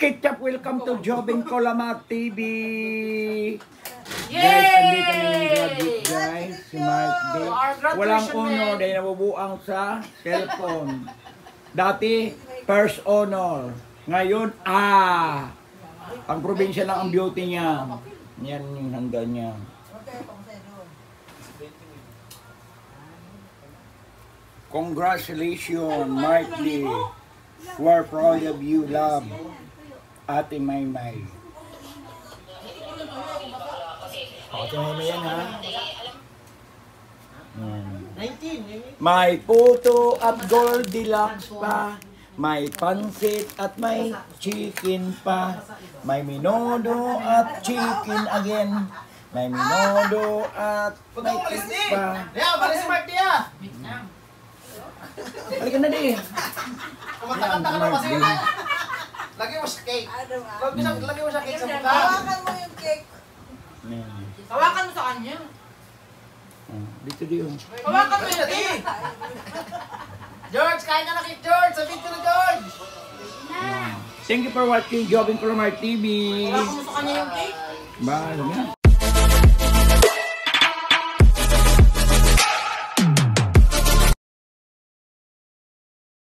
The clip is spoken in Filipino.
Ketchup, welcome to Jobin Colamat TV. Yay! Guys, andito na yung graduate guys. Si Mark Day. Walang honor dahil nabubuang sa cellphone. Dati, first honor. Ngayon, ang probinsya lang ang beauty niya. Yan yung handa niya. Congratulations, Mark Day. We're proud of you, love. Ate Maymay. Ate Maymay yan, ha? May puto at Goldilocks pa. May pansit at may chicken pa. May minodo at chicken again. May minodo at may cake pa. Balis si Marty ah! Halika na din. Kumakanta ka na kasi yun. Lagay mo sa cake. Lagay mo sa cake sa mukha. Hawakan mo yung cake. Hawakan mo sa kanya. Dito din. Hawakan mo yung cake. George, kain ka na kay George. Sabihin ko na George. Thank you for watching Jobin Colamat TV. Hawakan mo sa kanya yung cake. Bye.